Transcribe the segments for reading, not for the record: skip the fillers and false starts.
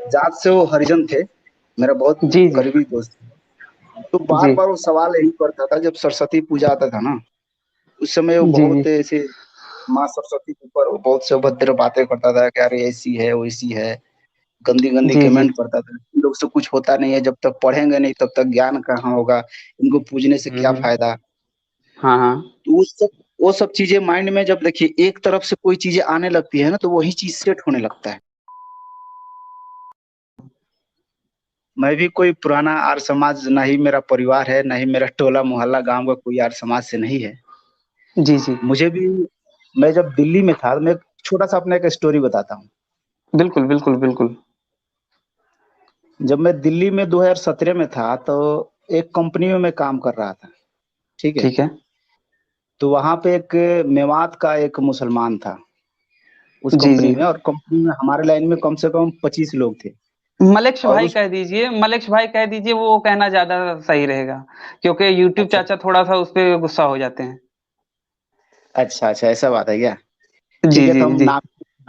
जात से वो हरिजन थे, मेरा बहुत जी, जी। करीबी दोस्त। तो जी। बार-बार वो सवाल यही करता था जब सरस्वती पूजा आता था ना, उस समय वो जी, जी। बहुत ऐसे माँ सरस्वती के ऊपर वो बहुत से अभद्र बातें करता था कि अरे ऐसी है, वैसी है, गंदी-गंदी जी, जी। कमेंट करता था। इन लोग से कुछ होता नहीं है, जब तक पढ़ेंगे नहीं तब तक ज्ञान कहाँ होगा, इनको पूजने से हुँ, क्या हुँ। फ़ायदा? हाँ, हाँ। तो वो सब चीज़ें माइंड में जब देखिए एक तरफ से कोई चीज़ें आने लगती है ना, तो वही चीज़ सेट होने लगता है। मैं भी कोई पुराना आर्य समाज ना ही मेरा परिवार है, ना ही मेरा टोला मोहल्ला गाँव का कोई आर्य समाज से नहीं है। जी, जी। मुझे भी मैं जब दिल्ली में था, मैं छोटा-सा अपना एक स्टोरी बताता हूँ। बिल्कुल, बिल्कुल, बिल्कुल। जब मैं दिल्ली में 2017 में था, तो एक कंपनी में मैं काम कर रहा था, ठीक है? ठीक है। तो वहाँ पे एक मेवात का एक मुसलमान था, उस जी, कंपनी जी। में और कंपनी में हमारे लाइन में कम से कम 25 लोग थे मलेक्स और भाई उस कह दीजिए, मलेक्स भाई कह दीजिए, वो कहना ज़्यादा सही रहेगा, क्योंकि यूट्यूब अच्छा, चाचा थोड़ा-सा उस पे गुस्सा हो जाते हैं। अच्छा, ऐसा बात है क्या? ठीक जी, है, तो जी, हम जी। नाम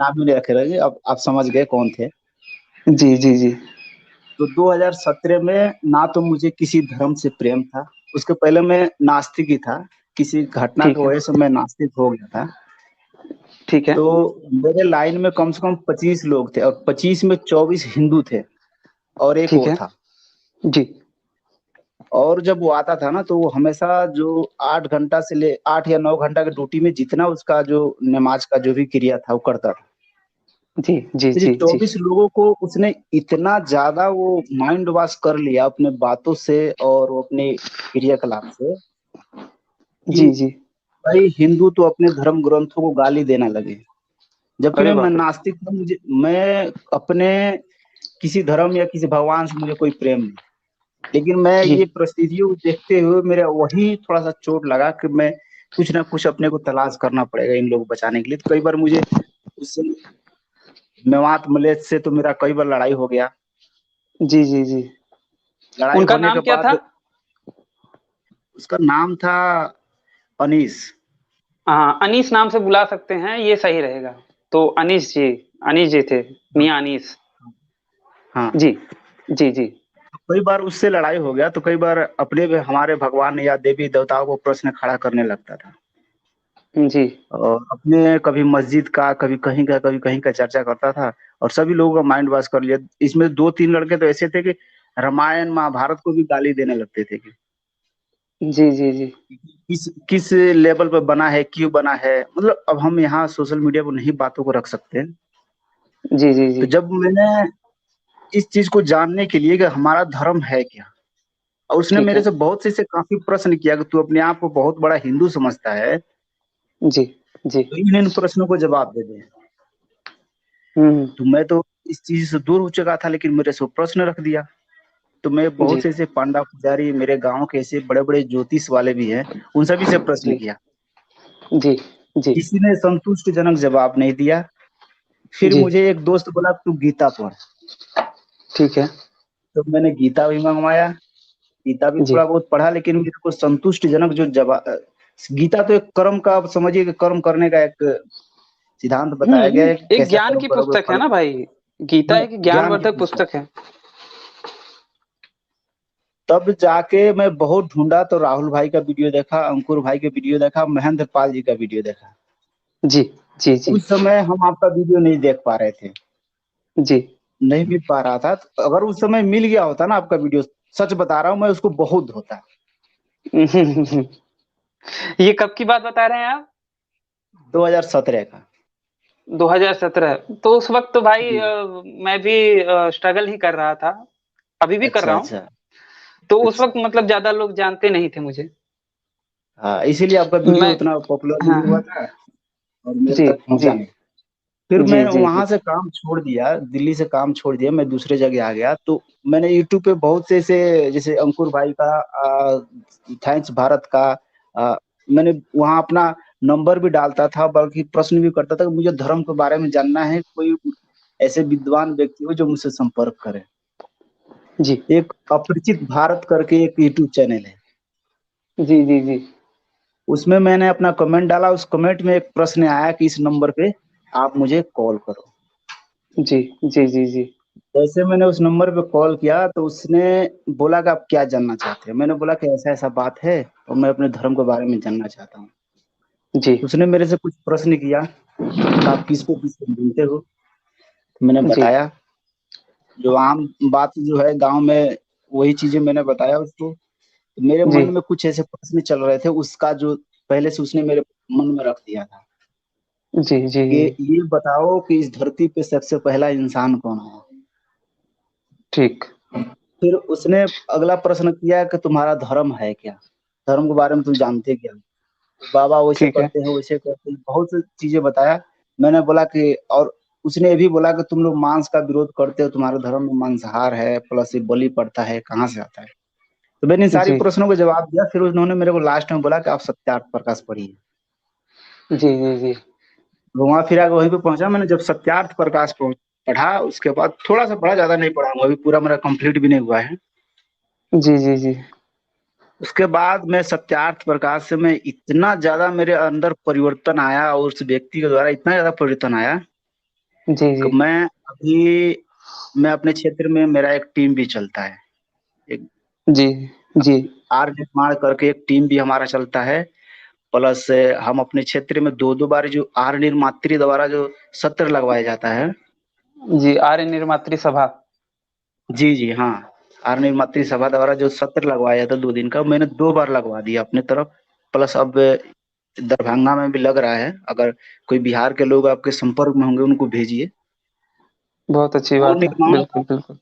नाम भी नहीं रखे रहेंगे, अब आप समझ गए कौन थे। जी, जी, जी। तो 2017 में ना तो मुझे किसी धर्म से प्रेम था, उसके पहले मैं नास्तिक ही था, किसी घटना की ठीक है, वजह से मैं नास्तिक हो गया था। ठीक है, तो मेरे लाइन में कम से कम 25 लोग थे और 25 में 24 हिंदू थे और एक ठीक वो है। था। जी, और जब वो आता था ना तो वो हमेशा जो 8 घंटा से ले 8 या 9 घंटा की ड्यूटी में जितना उसका जो नमाज़ का जो भी क्रिया था वो करता था। जी, जी, तो ये जी, जी। 24 लोगों को उसने इतना ज़्यादा वो माइंड वॉश कर लिया अपने बातों से और वो अपने क्रियाकलाप से कि जी, जी। भाई हिंदू तो अपने धर्म ग्रंथों को गाली देने लगे। जबकि अरे मैं बाप रे! नास्तिक था, मैं अपने किसी धर्म या किसी भगवान से मुझे कोई प्रेम नहीं। लेकिन मैं जी। ये परिस्थितियों को देखते हुए मेरा वही थोड़ा-सा चोट लगा कि मैं कुछ न कुछ अपने को तलाश करना पड़ेगा इन लोगों को बचाने के लिए। तो कई बार मुझे उस मेवात मलेच्छ से तो मेरा कई बार लड़ाई हो गया। जी, जी, जी। लड़ाई उनका होने नाम के क्या था? बाद उसका नाम था अनीस। हाँ, अनीस नाम से बुला सकते हैं, ये सही रहेगा। तो अनीस जी थे, हाँ, मियाँ अनीस। हाँ। जी। जी, जी। कई बार उससे लड़ाई हो गया तो कई बार अपने भी हमारे भगवान या देवी-देवताओं को प्रश्न खड़ा करने लगता था। जी। और अपने कभी मस्जिद का, कभी कहीं का चर्चा करता था और सभी लोगों का माइंड वॉश कर लिया। इसमें 2-3 लड़के तो ऐसे थे कि रामायण, महाभारत को भी गाली देने लगते थे कि जी, जी, जी। किस किस लेवल पे बना है, क्यों बना है? मतलब अब हम यहाँ सोशल मीडिया पर नहीं बातों को रख सकते। जी, जी, तो जी। जब मैंने इस चीज़ को जानने के लिए कि हमारा धर्म है क्या? और उसने ठीक मेरे है। से बहुत से ऐसे काफ़ी प्रश्न किया कि तू अपने आप को बहुत बड़ा हिंदू समझता है, जी, जी। तो इन प्रश्नों को जवाब दे दे। हुँ, हुँ। तो मैं तो इस चीज़ से दूर हो चुका था लेकिन मेरे से वो प्रश्न रख दिया। तो मैं बहुत जी, से ऐसे पांडा पुजारी मेरे गाँव के ऐसे बड़े-बड़े ज्योतिष वाले भी हैं, उन सभी से प्रश्न जी, किया। जी, जी, किसी ने संतुष्टिजनक जवाब नहीं दिया। फिर जी। मुझे एक दोस्त बोला तू गीता पढ़। ठीक है। तो मैंने गीता भी मँगवाया, गीता भी जी। थोड़ा बहुत पढ़ा लेकिन मेरे को संतुष्टिजनक गीता तो एक कर्म का आप समझिए कि कर्म करने का एक सिद्धांत बताया गया हुँ, है कि एक कैसा ज्ञान कर्म की करोगे पुस्तक है फल ना भाई। गीता हाँ, एक ज्ञान की ज्ञानवर्धक पुस्तक। पुस्तक है। तब जाके मैं बहुत ढूँढा तो राहुल भाई का वीडियो देखा, अंकुर भाई के वीडियो देखा, महेंद्र पाल जी का वीडियो देखा। जी, जी, जी, उस समय हम आपका वीडियो नहीं देख पा रहे थे, जी। नहीं मिल पा रहा था। तो अगर उस समय मिल गया होता ना आपका वीडियो, सच बता रहा हूँ मैं उसको बहुत धोता। ये कब की बात बता रहे हैं आप? 2017 का। 2017। तो उस वक़्त तो भाई जी। मैं भी स्ट्रगल ही कर रहा था। अभी भी कर अच्छा, रहा हूँ। अच्छा, तो उस अच्छा। वक़्त मतलब ज़्यादा लोग जानते नहीं थे मुझे। हाँ, इसीलिए आपका वीडियो मैं उतना पॉपुलर नहीं हुआ हाँ। था और मेरे जी, तक पहुँचा जी। नहीं। फिर जी, मैं जी, जी। वहाँ से काम छोड़ दिया, दिल्ली से काम छोड़ दिया, मैं दूसरे जगह आ गया। तो मैंने यूट्यूब पे बहुत से ऐसे जैसे अंकुर भाई का थैंक्स भारत का मैंने वहाँ अपना नंबर भी डालता था, बल्कि प्रश्न भी करता था कि मुझे धर्म के बारे में जानना है, कोई ऐसे विद्वान व्यक्ति हो जो मुझसे संपर्क करे। जी। एक अपरिचित भारत करके एक यूट्यूब चैनल है। जी, जी, जी। उसमें मैंने अपना कमेंट डाला, उस कमेंट में एक प्रश्न आया कि इस नंबर पे आप मुझे कॉल करो। जी, जी, जी, जी। जैसे मैंने उस नंबर पे कॉल किया तो उसने बोला कि आप क्या जानना चाहते हैं। मैंने बोला कि ऐसा ऐसा बात है और मैं अपने धर्म के बारे में जानना चाहता हूँ। जी, उसने मेरे से कुछ प्रश्न किया कि आप किसको ढूंढते हो। तो मैंने जी, बताया जो आम बात जो है गांव में, वही चीजें मैंने बताया उसको। तो मेरे जी, मन में कुछ ऐसे प्रश्न चल रहे थे, उसका जो पहले से उसने मेरे मन में रख दिया था जी, जी, कि जी, ये बताओ कि इस धरती पे सबसे पहला इंसान कौन है। ठीक, फिर उसने अगला प्रश्न किया कि तुम्हारा धर्म है क्या, धर्म के बारे में तुम जानते क्या हो? बाबा वैसे ठीक है, करते हैं वैसे करते हैं, बहुत सी चीजें बताया। मैंने बोला कि और उसने ये भी बोला कि तुम लोग मांस का विरोध करते हो, तुम्हारे धर्म में मांसाहार है, प्लस ये बलि पड़ता है, कहाँ से आता है। तो मैंने इन सारी जी, प्रश्नों का जवाब दिया। फिर उन्होंने मेरे को लास्ट में बोला कि आप सत्यार्थ प्रकाश पढ़िए। जी, जी, जी, घुमा फिरा के वहीं पे पहुंचा। मैंने जब सत्यार्थ प्रकाश पढ़ा, उसके बाद थोड़ा सा पढ़ा, ज्यादा नहीं पढ़ा हूँ, अभी पूरा मेरा कंप्लीट भी नहीं हुआ है। जी, जी, जी, उसके बाद मैं सत्यार्थ प्रकाश से मैं इतना ज्यादा मेरे अंदर परिवर्तन आया और उस व्यक्ति के द्वारा इतना ज्यादा परिवर्तन आया जी, कि जी, मैं अपने क्षेत्र में मेरा एक टीम भी चलता है। एक जी, जी, आर निर्माण करके एक टीम भी हमारा चलता है। प्लस हम अपने क्षेत्र में दो दो बार जो आर निर्मात्री द्वारा जो सत्र लगवाया जाता है। जी, आर्य निर्मात्री सभा। जी जी हाँ, आर निर्मात्री सभा द्वारा जो सत्र लगवाया जाता है 2 दिन का, मैंने 2 बार लगवा दिया अपने तरफ। प्लस अब दरभंगा में भी लग रहा है, अगर कोई बिहार के लोग आपके संपर्क में होंगे उनको भेजिए। बहुत अच्छी वो बात है, बिल्कुल, बिल्कुल।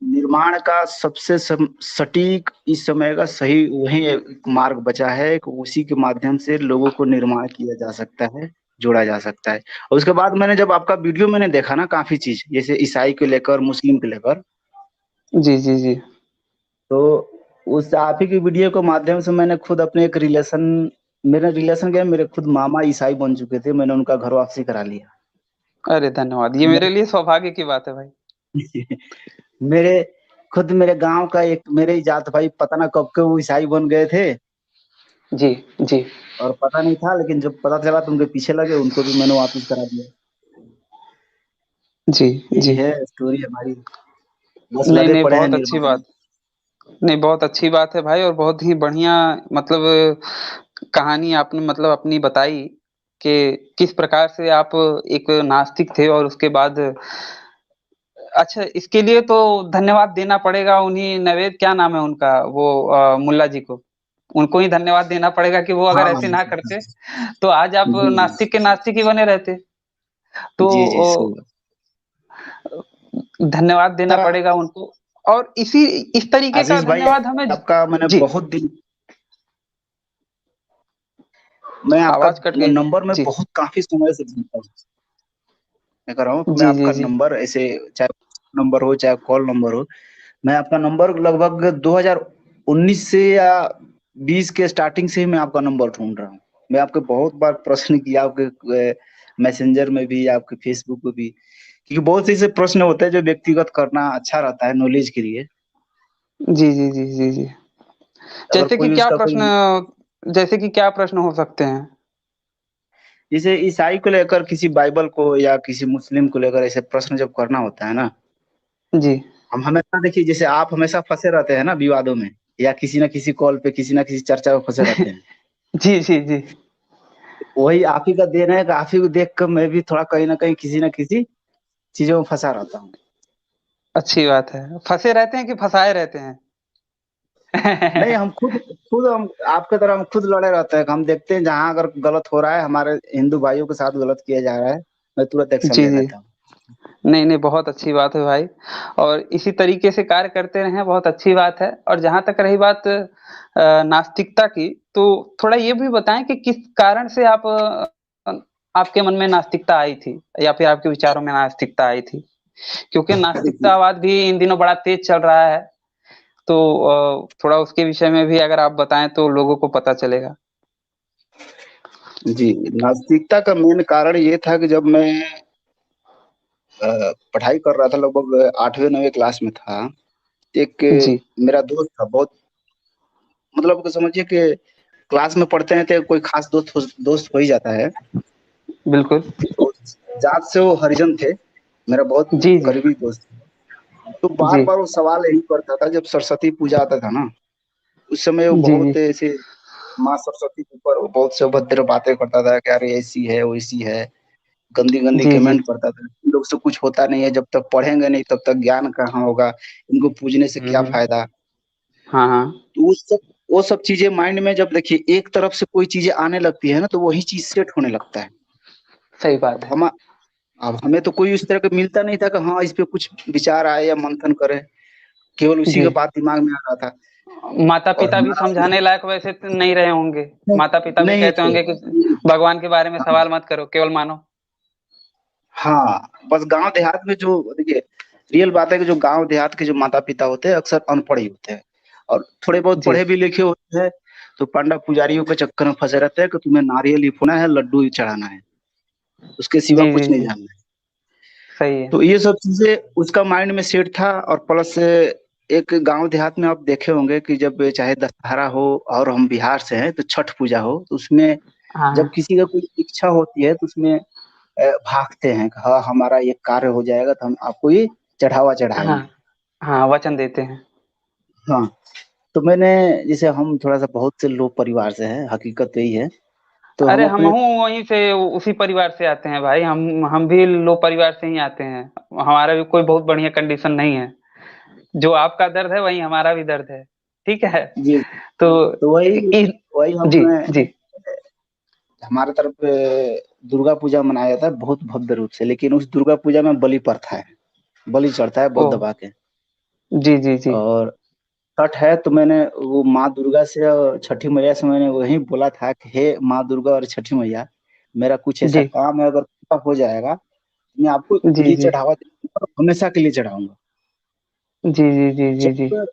निर्माण का सबसे सटीक इस समय का सही वही एक मार्ग बचा है कि उसी के माध्यम से लोगों को निर्माण किया जा सकता है, जोड़ा जा सकता है। और उसके बाद मैंने जब आपका वीडियो मैंने देखा ना, काफी चीज जैसे ईसाई को लेकर, मुस्लिम को लेकर, जी, जी, जी, तो उस आप ही की वीडियो के माध्यम से मैंने खुद अपने एक रिलेशन, मेरे रिलेशन के मेरे खुद मामा ईसाई बन चुके थे, मैंने उनका घर वापसी करा लिया। अरे धन्यवाद, ये मेरे लिए सौभाग्य की बात है भाई। मेरे खुद मेरे गांव का एक मेरे ही जात भाई, पता ना कब के वो ईसाई बन गए थे जी, जी, और पता नहीं था, लेकिन जब पता चला तो उनके पीछे लगे, उनको भी मैंने वापस करा दिया। जी, यही जी। है स्टोरी हमारी, बस नहीं, लदे नहीं, पड़े हैं बहुत अच्छी निर्माण में। बात। नहीं, बहुत अच्छी बात है भाई, और बहुत ही बढ़िया मतलब कहानी आपने मतलब अपनी बताई कि किस प्रकार से आप एक नास्तिक थे और उसके बाद अच्छा, इसके लिए तो धन्यवाद देना पड़ेगा उन्हीं नवेद, क्या नाम है उनका, वो मुल्ला जी को। उनको ही धन्यवाद देना पड़ेगा कि वो अगर हाँ ऐसे ना करते तो आज आप जी नास्तिक के नास्तिक ही बने रहते। तो जी जी सही बात। धन्यवाद देना अच्छा पड़ेगा उनको। और इसी इस तरीके का आशीष भाई, धन्यवाद हमें। आपका मैंने जी, बहुत दिन, मैं आपका आवाज कट गई थी। नंबर में जी, बहुत काफी समय से ढूंढता हूँ। मैं कर रहा हूँ कि मैं जी, जी, आपका जी, नंबर ऐसे, चाहे नंबर हो चाहे कॉल नंबर हो, मैं आपका नंबर लगभग 2019 से या 20 के स्टार्टिंग से ही मैं आपका नंबर ढूंढ रहा हूँ। मैं आपके बहुत बार प्रश्न किया, आपके मैसेंजर में भी, आपके फेसबुक पे भी, क्योंकि बहुत से ऐसे प्रश्न होते हैं जो व्यक्तिगत करना अच्छा रहता है नॉलेज के लिए। जी, जी, जी, जी, जी। अगर जैसे कि कोई क्या उसका प्रश्न, कोई, जैसे कि क्या प्रश्न हो सकते हैं? जैसे ईसाई को लेकर, किसी बाइबल को या किसी मुस्लिम को लेकर ऐसे प्रश्न जब करना होता है ना, जी। हम हमेशा देखिए, जैसे आप हमेशा फंसे रहते हैं ना विवादों में, या किसी ना किसी कॉल पे किसी ना किसी चर्चा में फंसे रहते हैं। जी, जी, जी। वही आप ही का देन है कि आप ही को देख कर मैं भी थोड़ा कहीं ना कहीं किसी ना किसी चीजों में फंसा रहता हूँ। अच्छी बात है। फँसे रहते हैं कि फँसाए रहते हैं? नहीं, हम खुद खुद हम आपके तरह हम खुद लड़े रहते हैं कि हम देखते हैं जहां अगर गलत हो रहा है, हमारे हिंदू भाइयों के साथ गलत किया जा रहा है, मैं तुरंत एक्शन जी, ले जी। लेता हूँ। नहीं, नहीं, बहुत अच्छी बात है भाई, और इसी तरीके से कार्य करते रहें, बहुत अच्छी बात है। और जहाँ तक रही बात नास्तिकता की, तो थोड़ा ये भी बताएँ कि किस कारण से आपके मन में नास्तिकता आई थी, या फिर आपके विचारों में नास्तिकता आई थी? क्योंकि देखिए नास्तिकतावाद भी इन दिनों बड़ा तेज़ चल रहा है, तो थोड़ा उसके विषय में भी अगर आप बताएँ तो लोगों को पता चलेगा। जी, नास्तिकता का मेन कारण ये था कि जब मैं पढ़ाई कर रहा था, लगभग 8वीं 9वीं क्लास में था, एक जी, मेरा दोस्त था, बहुत मतलब कि समझिए कि क्लास में पढ़ते हैं तो कोई खास दोस्त हो ही जाता है। बिल्कुल। तो जात से वो हरिजन थे, मेरा बहुत जी, जी। करीबी दोस्त थे। तो बार जी बार वो सवाल यही करता था, जब सरस्वती पूजा आता था ना, उस समय वो जी जी बहुत ऐसे माँ सरस्वती के ऊपर वो बहुत से अभद्र बातें करता था कि अरे ऐसी है वैसी है, गंदी गंदी जी जी। कमेंट करता था, इन लोग से कुछ होता नहीं है, जब तक पढ़ेंगे नहीं तब तक ज्ञान कहाँ होगा, इनको पूजने से क्या हम्म। फायदा। हाँ हाँ। तो वो सब चीजें माइंड में जब देखिए एक तरफ से कोई चीजें आने लगती है ना, तो वही चीज सेट होने लगता है। सही बात अब है। हम अब हमें तो कोई उस तरह का मिलता नहीं था कि हाँ इस पे कुछ विचार आए या मंथन करे, केवल उसी जी। का बात दिमाग में आ रहा था। माता और पिता भी हमारा समझाने लायक वैसे तो नहीं रहे होंगे। माता पिता भी नहीं कहते थे। होंगे कि भगवान के बारे में हाँ, सवाल मत करो, केवल मानो। हाँ, बस गांव देहात में जो देखिए रियल बात है कि जो गांव देहात के जो माता पिता होते हैं अक्सर अनपढ़ ही होते हैं, और थोड़े बहुत जी पढ़े भी लिखे होते हैं, तो पांडा पुजारियों के चक्कर में फंसे रहते हैं कि तुम्हें नारियल ही फोड़ना है, लड्डू ही चढ़ाना है, उसके सिवा जी जी कुछ नहीं जी। जानना है। सही है। तो ये सब चीजें उसका माइंड में सेट था, और प्लस एक गांव देहात में आप देखे होंगे कि जब चाहे दशहरा हो, और हम बिहार से हैं तो छठ पूजा हो, तो उसमें जब हाँ किसी का कोई इच्छा होती है तो उसमें भागते हैं कि हाँ हमारा ये कार्य हो जाएगा तो हम आपको ये चढ़ावा हाँ। चढ़ाएंगे। हाँ वचन देते हैं। हाँ, तो मैंने जैसे हम थोड़ा सा बहुत से लोग परिवार से हैं, हकीकत यही है, तो हम अरे हम अपने हूँ वहीं से, उसी परिवार से आते हैं भाई। हम भी लो परिवार से ही आते हैं। हमारा भी कोई बहुत बढ़िया कंडीशन नहीं है। जो आपका दर्द है वही हमारा भी दर्द है। ठीक है। जी, तो तो इस वही हम जी जी हमारे तरफ दुर्गा पूजा मनाया जाता है बहुत भव्य रूप से, लेकिन उस दुर्गा पूजा में बलि प्रथा है, बलि चढ़ता है बहुत ओह दबा के। जी जी जी और छठ है तो मैंने वो माँ दुर्गा से और छठी मैया से मैंने वही बोला था कि हे माँ दुर्गा और छठी मैया, मेरा कुछ ऐसा जी काम है, अगर पूरा हो जाएगा तो मैं आपको जी ये जी चढ़ावा दूंगा और हमेशा के लिए चढ़ाऊंगा। जी जी जी जी जी जब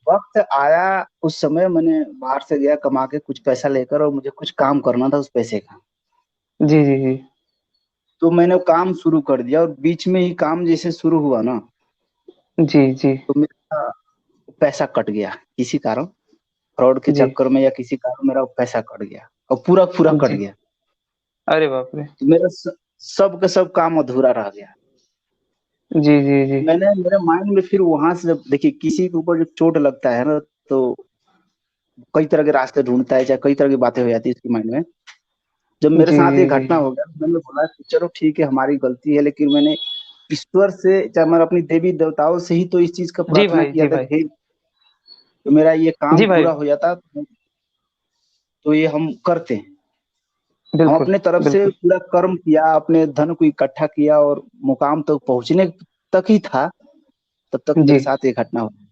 वक्त आया, उस समय मैंने बाहर से गया कमा के कुछ पैसा लेकर, और मुझे कुछ काम करना था उस पैसे का, जी जी जी तो मैंने वो काम शुरू कर दिया, और बीच में ही काम जैसे शुरू हुआ ना, जी जी तो मेरा पैसा कट गया किसी कारण, फ्रॉड के जी चक्कर में या किसी कारण मेरा पैसा कट गया, और पूरा पूरा कट जी। गया। अरे बाप रे। तो मेरा सब का सब काम अधूरा रह गया। जी जी जी मैंने मेरे माइंड में फिर वहां से जब देखिए किसी के ऊपर जब चोट लगता है ना, तो कई तरह के रास्ते ढूंढता है, चाहे कई तरह की बातें हो जाती है इसके माइंड में। जब मेरे जी साथ ये जी जी घटना जी हो गया तो मैंने बोला कि चलो ठीक है हमारी गलती है, लेकिन मैंने ईश्वर से, चाहे मैं अपनी देवी देवताओं से ही तो इस चीज का जी प्रार्थना भाई किया जी था भाई। कि हे, तो मेरा ये काम जी भाई। पूरा हो जाता तो ये हम करते हैं। हम बिल्कुल अपने तरफ से बिल्कुल। पूरा कर्म किया, अपने धन को इकट्ठा किया, और मुकाम तक पहुंचने तक ही था, तब तक जी मेरे साथ ये घटना हुई।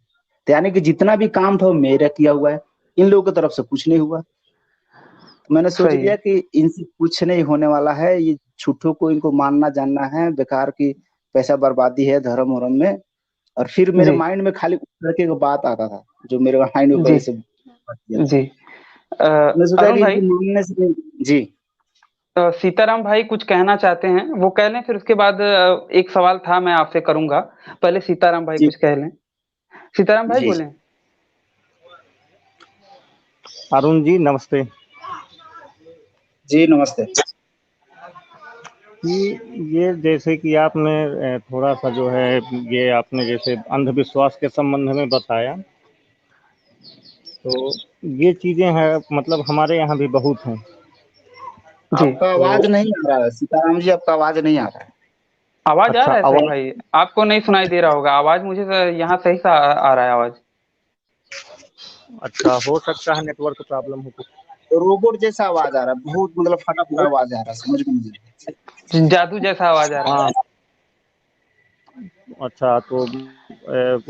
तो यानी कि जितना भी काम था वो मेरा किया हुआ है, इन लोगों की तरफ से कुछ नहीं हुआ। तो मैंने सोच सही लिया है। कि इनसे कुछ नहीं होने वाला है, ये झूठों को इनको मानना जानना है, बेकार की पैसा बर्बादी है धर्म वरम में। और फिर मेरे जी माइंड में खाली उस लड़के का बात आता था, जो मेरे माइंड में जी पहले से बच गया था। जी। अ, मैं सोचा अरुण कि भाई, इनको मानने से जी सीताराम भाई कुछ कहना चाहते हैं, वो कह लें, फिर उसके बाद एक सवाल था मैं आपसे करूंगा। पहले सीताराम भाई जी कुछ कह लें। सीताराम भाई जी बोले। अरुण जी नमस्ते। जी नमस्ते। कि ये जैसे कि आपने थोड़ा सा जो है ये आपने जैसे अंधविश्वास के संबंध में बताया, तो ये चीज़ें हैं मतलब हमारे यहाँ भी बहुत हैं। जी। आपका तो आवाज नहीं आ रहा है सीताराम जी, आपका आवाज नहीं आ रहा है। आवाज आ अच्छा रहा है सही आवाज़, भाई। आपको नहीं सुनाई दे रहा होगा आवाज, मुझे तो यहाँ सही सा आ रहा है आवाज। अच्छा हो सकता है नेटवर्क प्रॉब्लम हो कुछ। तो रोबोट जैसा आवाज आ रहा है, बहुत मतलब फटा फटा आवाज आ रहा है, समझ में नहीं आ रहा। जादू जैसा आवाज आ रहा है। हाँ अच्छा, तो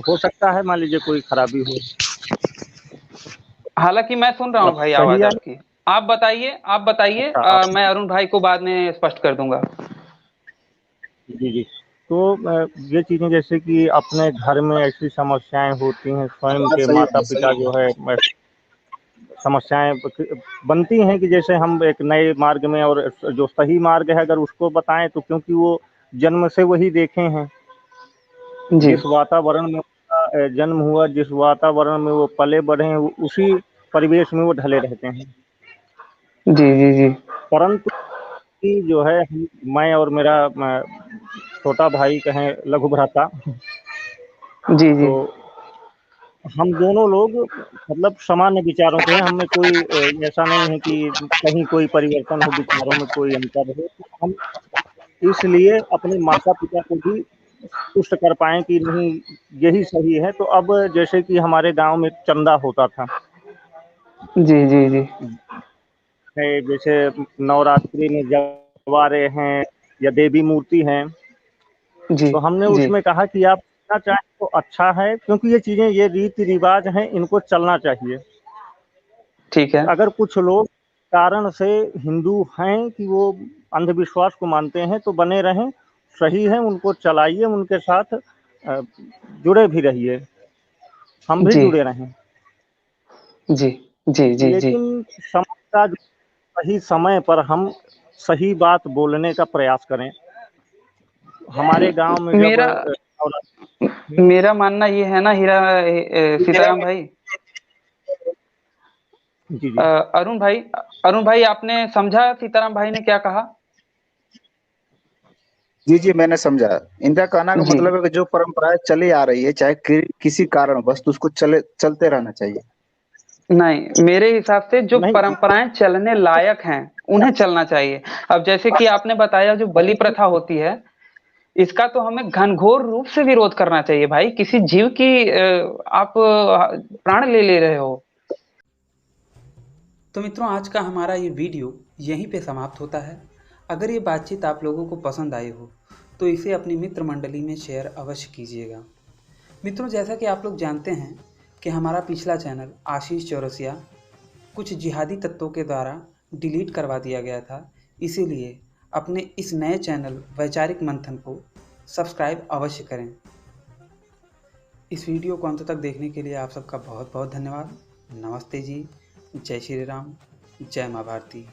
हो सकता है मान लीजिए कोई खराबी हो। हालांकि मैं सुन रहा हूँ अब भाई सही आवाज है। आपकी। आप बताइए, आप बताइए, अच्छा आप, मैं अरुण भाई को बाद में स्पष्ट कर दूंगा। जी जी। तो ये चीज़ें जैसे कि अपने घर में ऐसी समस्याएं होती हैं, स्वयं आवाज के सही माता है, सही पिता जो है समस्याएं बनती हैं कि जैसे हम एक नए मार्ग में, और जो सही मार्ग है अगर उसको बताएं तो क्योंकि वो जन्म से वही देखे हैं, जी जिस वातावरण में उनका जन्म हुआ, जिस वातावरण में वो पले बढ़े हैं, उसी परिवेश में वो ढले रहते हैं। जी जी जी परंतु कि जो है मैं और मेरा छोटा भाई कहें लघु भ्राता, जी जी तो हम दोनों लोग मतलब समान विचारों के हैं, हमें कोई ऐसा नहीं है कि कहीं कोई परिवर्तन हो, विचारों में कोई अंतर हो। तो हम इसलिए अपने माता-पिता को भी तुष्ट कर पाएँ कि नहीं यही सही है। तो अब जैसे कि हमारे गाँव में चंदा होता था, जी जी जी है जैसे नवरात्रि में जवारे हैं या देवी मूर्ति हैं, जी तो हमने जी उसमें कहा कि आप करना चाहें तो अच्छा है, क्योंकि ये चीज़ें, ये रीति-रिवाज हैं, इनको चलना चाहिए। ठीक है। अगर कुछ लोग कारण से हिंदू हैं कि वो अंधविश्वास को मानते हैं तो बने रहें, सही है, उनको चलाइए, उनके साथ जुड़े भी रहिए, हम भी जी जुड़े रहें। जी जी जी जी लेकिन समय का जो सही समय पर हम सही बात बोलने का प्रयास करें। हमारे गाँव में जब मेरा हुँ, मेरा मानना ये है ना सीताराम भाई, जी, अ, जी। अरुण भाई आपने समझा सीताराम भाई ने क्या कहा? जी, जी, मैंने समझा। इनका कहना का जी मतलब है कि जो परंपराएँ चली आ रही है, चाहे किसी कारणवश, तो उसको चलते रहना चाहिए। नहीं, मेरे हिसाब से जो नहीं, परंपराएं चलने लायक हैं उन्हें चलना चाहिए। अब जैसे कि आपने बताया जो बलि प्रथा होती है, इसका तो हमें घनघोर रूप से विरोध करना चाहिए भाई। किसी जीव की आप प्राण ले रहे हो। तो मित्रों, आज का हमारा ये वीडियो यहीं पे समाप्त होता है। अगर ये बातचीत आप लोगों को पसंद आई हो तो इसे अपनी मित्र मंडली में शेयर अवश्य कीजिएगा। मित्रों, जैसा कि आप लोग जानते हैं कि हमारा पिछला चैनल आशीष चौरसिया कुछ जिहादी तत्वों के द्वारा डिलीट करवा दिया गया था। इसीलिए अपने इस नए चैनल वैचारिक मंथन को सब्सक्राइब अवश्य करें। इस वीडियो को अंत तक देखने के लिए आप सबका बहुत बहुत धन्यवाद। नमस्ते जी, जय श्री राम, जय माँ भारती।